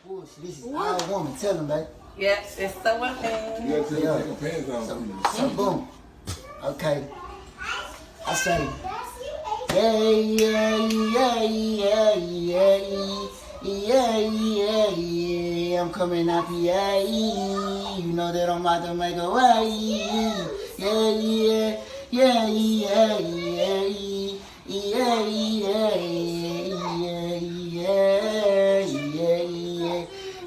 Bullshit, this is all woman. Tell him, baby. Yes, it's the women. You gotta take your pants off. So boom. Okay. I say, yeah, yeah, yeah, yeah, yeah, yeah, yeah, yeah. I'm coming out the you know that I'm about to make a way. Yeah, yeah, yeah, yeah, yeah, yeah, yeah, yeah, yeah, yeah.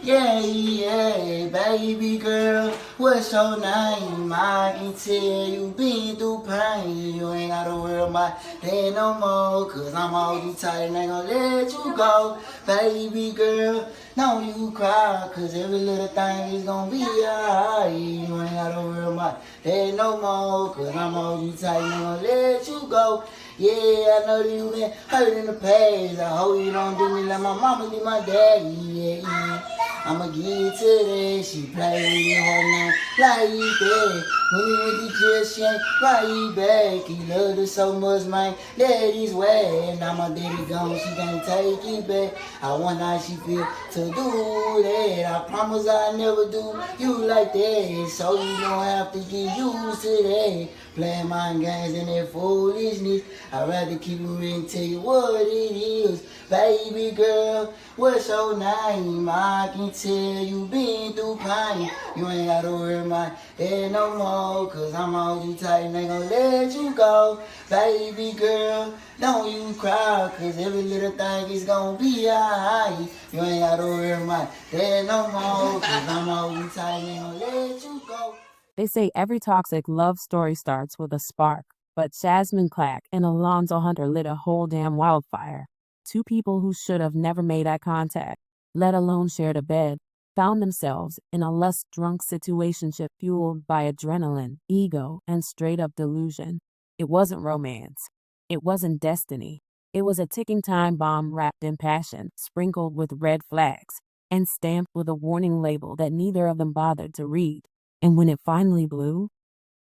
Yeah, yeah, baby girl, what's your name? I can tell you been through pain. You ain't gotta worry about that no more, cause I'm hold you tight and ain't gonna let you go. Baby girl, no you cry, cause every little thing is gonna be alright. You ain't gotta worry about that no more, cause I'm hold you tight and ain't gonna let you go. Yeah, I know that you been hurt in the past. I hope you don't do me like my mama did my daddy. Yeah, yeah. I'ma get to that. She play with her now like that. When he went to jail, she ain't right back. He loved her so much, man. Daddy's way. Now my daddy gone, she can't take it back. I wonder how she feel to do that. I promise I never do you like that. So you don't have to get used to that. Playing mind games and that foolishness. I'd rather keep it real and tell you what it is. Baby girl, what's your name? I can tell you been through pain. You ain't gotta worry my head no more, cause I'm hold you tight and ain't gonna let you go. Baby girl, don't you cry, cause every little thing is gonna be alright. You ain't gotta worry my head no more, cause I'm hold you tight and ain't gonna let you go. They say every toxic love story starts with a spark, but Jasmine Clack and Alonzo Hunter lit a whole damn wildfire. Two people who should have never made eye contact, let alone shared a bed, found themselves in a lust-drunk situationship fueled by adrenaline, ego, and straight-up delusion. It wasn't romance. It wasn't destiny. It was a ticking time bomb wrapped in passion, sprinkled with red flags, and stamped with a warning label that neither of them bothered to read. And when it finally blew,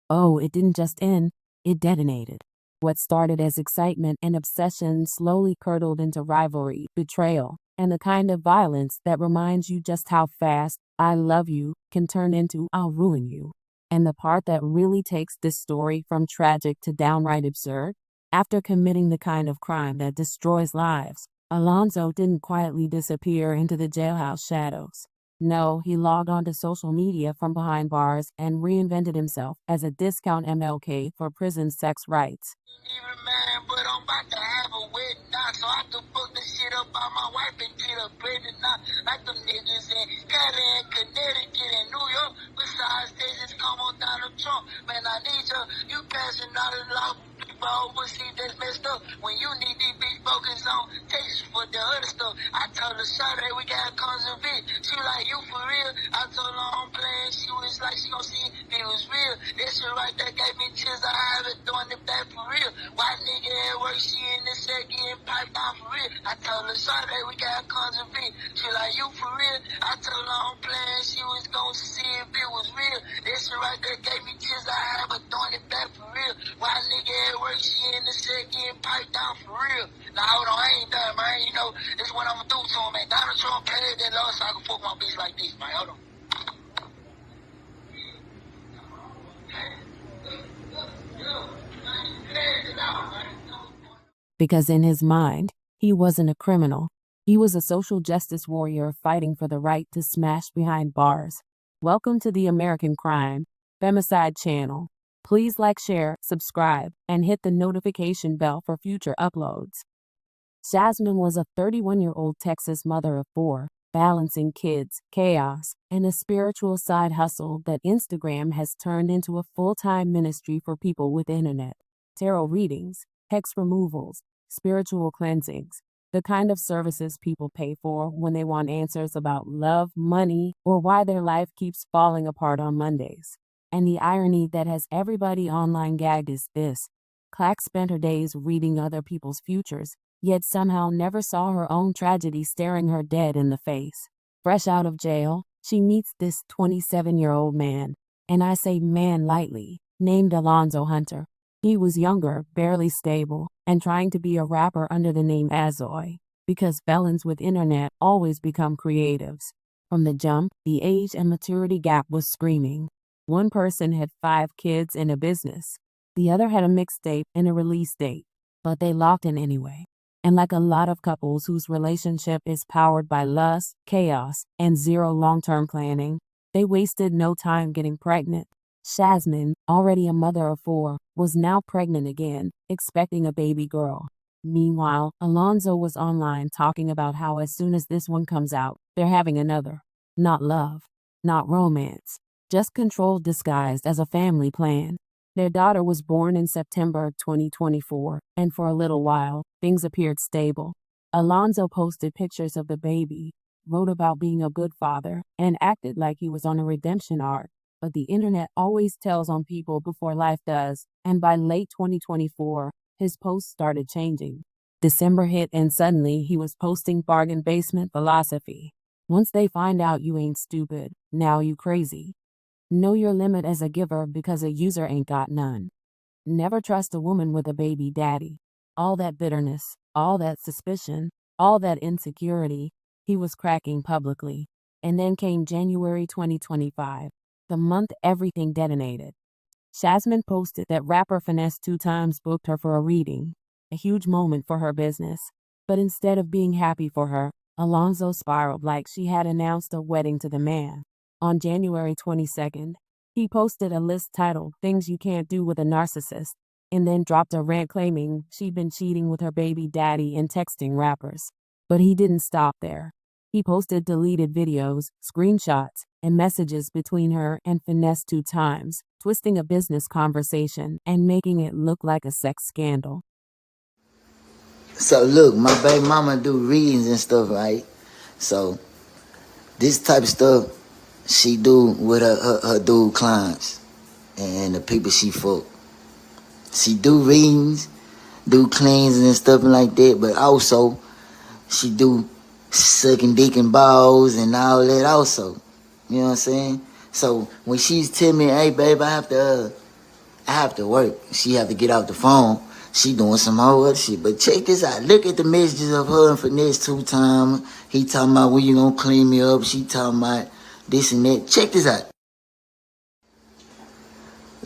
oh, it didn't just end, it detonated. What started as excitement and obsession slowly curdled into rivalry, betrayal, and the kind of violence that reminds you just how fast "I love you" can turn into "I'll ruin you." And the part that really takes this story from tragic to downright absurd, after committing the kind of crime that destroys lives, Alonzo didn't quietly disappear into the jailhouse shadows. No, he logged onto social media from behind bars and reinvented himself as a discount MLK for prison sex rights. Even man, but I'm about to have a wedding now, so I can fuck this shit up by my wife and get her pregnant now. Like them niggas in Cali and Connecticut and New York. Besides, they just come on Donald Trump. Man, I need you passing out of law. People overseas that's messed up. When you need these bitch focus on takes for the other stuff. I told her, Saturday we got cons of it. She like, you for real? I told her I'm playing. She was like, she gon' see if it was real. That shit right there gave me chills. I have it throwing it back for real. White nigga at work, she in the set getting piped down for real. I told her, Saturday we got cons of it. She like, you for real? I told her I'm playing. She was gon' see if it was real. That shit right there gave me chills. I have it throwing it back for real. White nigga at work, she in the set getting piped down for real. Now hold on, I ain't done, man. You know, this is what I'ma do to him, man. Donald Trump paid that law so I can fuck my bitch like this, man. Hold on. Because in his mind, he wasn't a criminal. He was a social justice warrior fighting for the right to smash behind bars. Welcome to the American Crime Femicide channel. Please like, share, subscribe, and hit the notification bell for future uploads. Jasmine was a 31-year-old Texas mother of 4, balancing kids, chaos, and a spiritual side hustle that Instagram has turned into a full-time ministry for people with internet. Tarot readings, hex removals, spiritual cleansings, the kind of services people pay for when they want answers about love, money, or why their life keeps falling apart on Mondays. And the irony that has everybody online gagged is this. Clack spent her days reading other people's futures, yet somehow never saw her own tragedy staring her dead in the face. Fresh out of jail, she meets this 27-year-old man, and I say man lightly, named Alonzo Hunter. He was younger, barely stable, and trying to be a rapper under the name Azoy, because felons with internet always become creatives. From the jump, the age and maturity gap was screaming. One person had 5 kids and a business. The other had a mixtape and a release date, but they locked in anyway. And like a lot of couples whose relationship is powered by lust, chaos, and zero long-term planning, they wasted no time getting pregnant. Jasmine, already a mother of 4, was now pregnant again, expecting a baby girl. Meanwhile, Alonzo was online talking about how as soon as this one comes out, they're having another. Not love, not romance, just control disguised as a family plan. Their daughter was born in September 2024, and for a little while, things appeared stable. Alonzo posted pictures of the baby, wrote about being a good father, and acted like he was on a redemption arc. But the internet always tells on people before life does, and by late 2024, his posts started changing. December hit and suddenly he was posting bargain basement philosophy. Once they find out you ain't stupid, now you crazy. Know your limit as a giver because a user ain't got none. Never trust a woman with a baby daddy. All that bitterness, all that suspicion, all that insecurity, he was cracking publicly. And then came January 2025, the month everything detonated. Jasmine posted that rapper Finesse 2 times booked her for a reading, a huge moment for her business. But instead of being happy for her, Alonzo spiraled like she had announced a wedding to the man. On January 22nd, he posted a list titled Things You Can't Do with a Narcissist, and then dropped a rant claiming she'd been cheating with her baby daddy and texting rappers. But he didn't stop there. He posted deleted videos, screenshots, and messages between her and Finesse 2 times, twisting a business conversation and making it look like a sex scandal. So look, my baby mama do readings and stuff, right? So this type of stuff she do with her dude clients and the people she fuck. She do readings, do cleans and stuff like that, but also she do sucking dick and balls and all that also. You know what I'm saying? So when she's telling me, hey babe, I have to work, she have to get off the phone, she doing some whole other shit. But check this out. Look at the messages of her and Finesse 2 times. He talking about when you gonna clean me up. She talking about this and that. Check this out.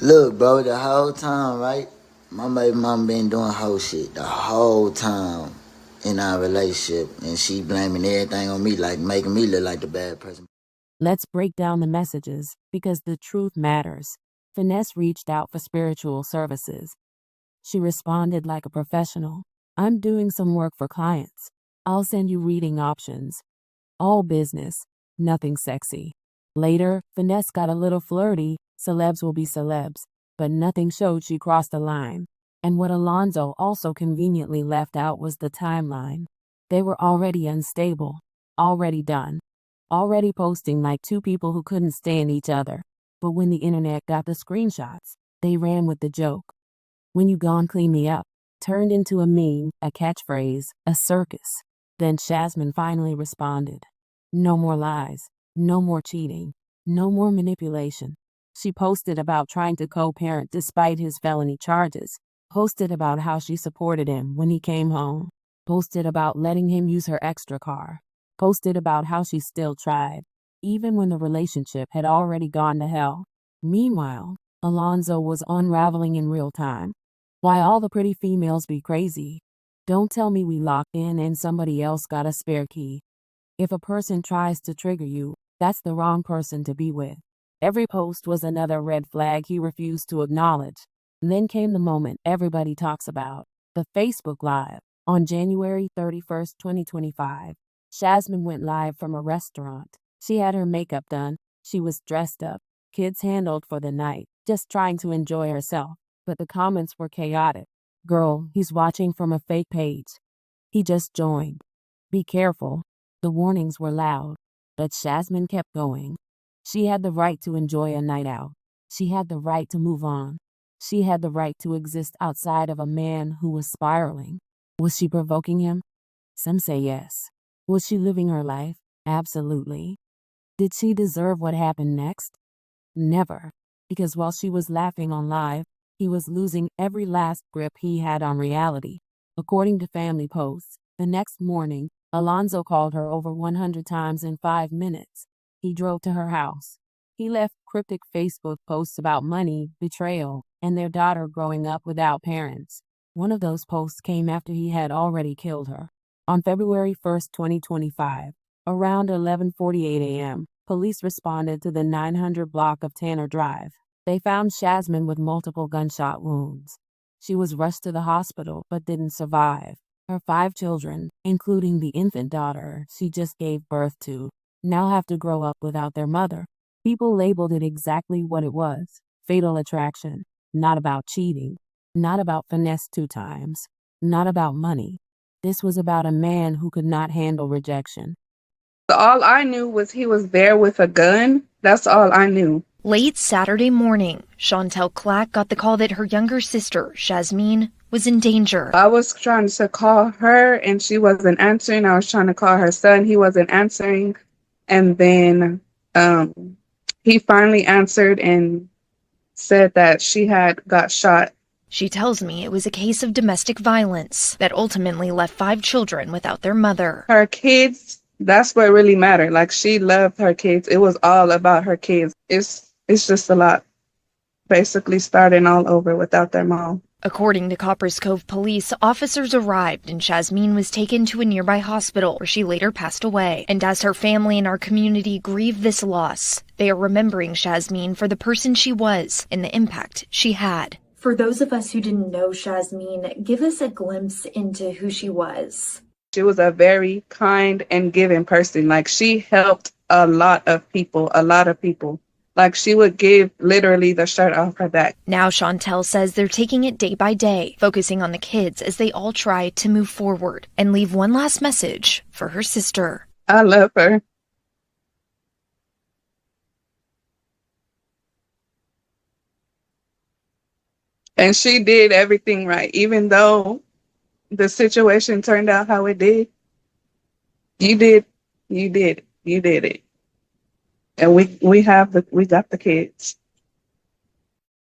Look, bro, the whole time, right? My baby mama been doing whole shit the whole time in our relationship. And she blaming everything on me, like making me look like the bad person. Let's break down the messages, because the truth matters. Finesse reached out for spiritual services. She responded like a professional. I'm doing some work for clients. I'll send you reading options. All business, nothing sexy. Later, Finesse got a little flirty. Celebs will be celebs, but nothing showed she crossed the line. And what Alonzo also conveniently left out was the timeline. They were already unstable, already done, already posting like 2 people who couldn't stand each other. But when the internet got the screenshots, they ran with the joke. When you gone clean me up, turned into a meme, a catchphrase, a circus. Then Jasmine finally responded. No more lies, no more cheating, no more manipulation. She posted about trying to co-parent despite his felony charges, posted about how she supported him when he came home, posted about letting him use her extra car, posted about how she still tried, even when the relationship had already gone to hell. Meanwhile, Alonzo was unraveling in real time. Why all the pretty females be crazy? Don't tell me we locked in and somebody else got a spare key. If a person tries to trigger you, that's the wrong person to be with. Every post was another red flag he refused to acknowledge. Then came the moment everybody talks about, the Facebook Live. On January 31st, 2025, Jasmine went live from a restaurant. She had her makeup done, she was dressed up, kids handled for the night, just trying to enjoy herself. But the comments were chaotic. Girl, he's watching from a fake page. He just joined. Be careful. The warnings were loud, but Jasmine kept going. She had the right to enjoy a night out. She had the right to move on. She had the right to exist outside of a man who was spiraling. Was she provoking him? Some say yes. Was she living her life? Absolutely. Did she deserve what happened next? Never. Because while she was laughing on live, he was losing every last grip he had on reality. According to family posts, the next morning, Alonzo called her over 100 times in 5 minutes. He drove to her house. He left cryptic Facebook posts about money, betrayal, and their daughter growing up without parents. One of those posts came after he had already killed her. On February 1st, 2025, around 11:48 a.m., police responded to the 900 block of Tanner Drive. They found Shazmin with multiple gunshot wounds. She was rushed to the hospital but didn't survive. Her 5 children, including the infant daughter she just gave birth to, now have to grow up without their mother. People labeled it exactly what it was: fatal attraction. Not about cheating, not about finesse 2 times, not about money. This was about a man who could not handle rejection. All I knew was he was there with a gun. That's all I knew. Late Saturday morning, Chantel Clack got the call that her younger sister, Shazmin, was in danger. I was trying to call her and she wasn't answering. I was trying to call her son. He wasn't answering. And then he finally answered and said that she had got shot. She tells me it was a case of domestic violence that ultimately left 5 children without their mother. Her kids, that's what really mattered. Like, she loved her kids. It was all about her kids. It's just a lot. Basically starting all over without their mom. According to Copper's Cove police, officers arrived and Shazmin was taken to a nearby hospital where she later passed away. And as her family and our community grieve this loss, they are remembering Shazmin for the person she was and the impact she had. For those of us who didn't know Shazmin, give us a glimpse into who she was. She was a very kind and giving person. Like, she helped a lot of people. Like, she would give literally the shirt off her back. Now Chantel says they're taking it day by day, focusing on the kids as they all try to move forward and leave one last message for her sister. I love her. And she did everything right, even though the situation turned out how it did. You did it. And we got the kids.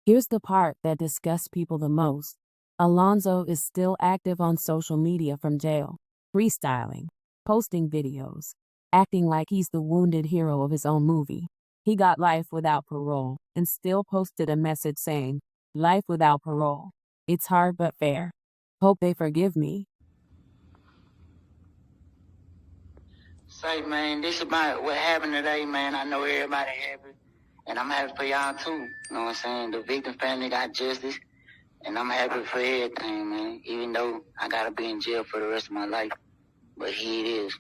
Here's the part that disgusts people the most. Alonzo is still active on social media from jail, freestyling, posting videos, acting like he's the wounded hero of his own movie. He got life without parole and still posted a message saying, "Life without parole. It's hard but fair. Hope they forgive me." Say, man, this about what happened today, man. I know everybody happy, and I'm happy for y'all too. You know what I'm saying? The victim family got justice, and I'm happy for everything, man. Even though I gotta be in jail for the rest of my life, but here it is.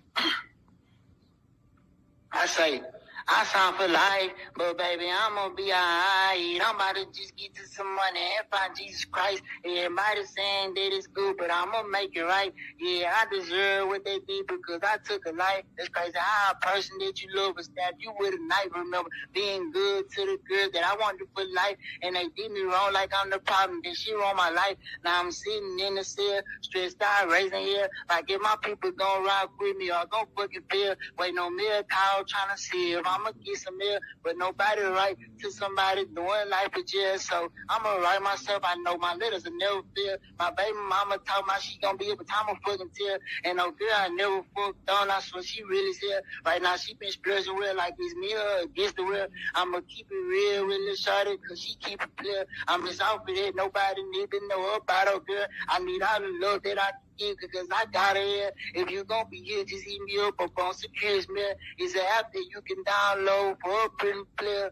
I sound for life, but baby, I'm gonna be alright. I'm about to just get to some money and find Jesus Christ. Everybody saying that it's good, but I'm gonna make it right. Yeah, I deserve what they did because I took a life. It's crazy how a person that you love will stab you with a knife. Remember being good to the girls that I wanted for life, and they did me wrong like I'm the problem. Then she ruined my life. Now I'm sitting in the cell, stressed out, raising hell. Like if my people gonna rock with me or gonna fucking fail, waiting on me a call trying to see if I'ma get some mail, but nobody write to somebody doing life in jail. So I'ma write myself. I know my letters will never fail. My baby mama told me she gonna be able to time a fucking tell. And no girl I never fucked on. I swear she really said. Right now she been splurging real like it's me or against the real. I'ma keep it real with Lil Shorty cause she keep it clear. I'm just out for that. Nobody need to know about her girl. I need all the love that I because I got it here. If you gonna be here, just hit me up on Securities, man. It's an app that you can download for a pretty player.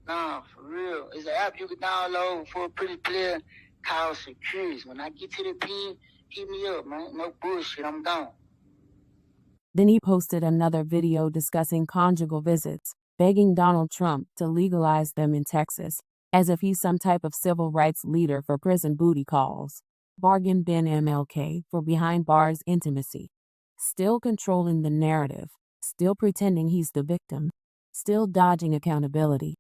Nah, for real. It's an app you can download for a pretty player called Securities. When I get to the pin, hit me up, man. No bullshit, I'm gone. Then he posted another video discussing conjugal visits, begging Donald Trump to legalize them in Texas, as if he's some type of civil rights leader for prison booty calls. Bargain bin MLK for behind bars intimacy, still controlling the narrative, still pretending he's the victim, still dodging accountability.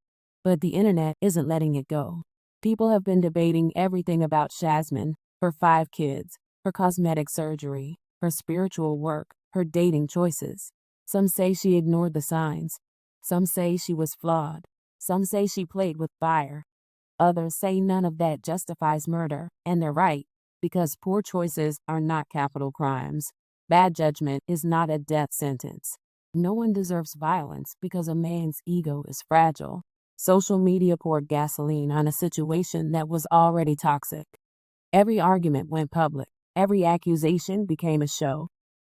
But the internet isn't letting it go. People have been debating everything about Shazmin, her 5 kids, her cosmetic surgery, her spiritual work, her dating choices. Some say she ignored the signs. Some say she was flawed. Some say she played with fire. Others say none of that justifies murder, and they're right. Because poor choices are not capital crimes. Bad judgment is not a death sentence. No one deserves violence because a man's ego is fragile. Social media poured gasoline on a situation that was already toxic. Every argument went public. Every accusation became a show.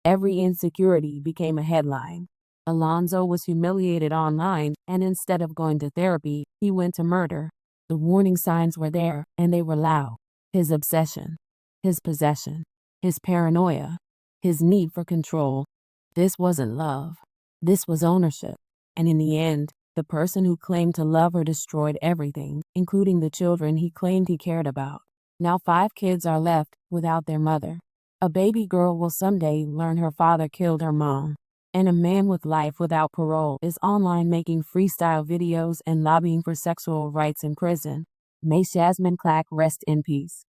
Every insecurity became a headline. Alonzo was humiliated online, and instead of going to therapy, he went to murder. The warning signs were there, and they were loud. His obsession, his possession, his paranoia, his need for control. This wasn't love. This was ownership. And in the end, the person who claimed to love her destroyed everything, including the children he claimed he cared about. Now 5 kids are left without their mother. A baby girl will someday learn her father killed her mom. And a man with life without parole is online making freestyle videos and lobbying for sexual rights in prison. May Jasmine Clack rest in peace.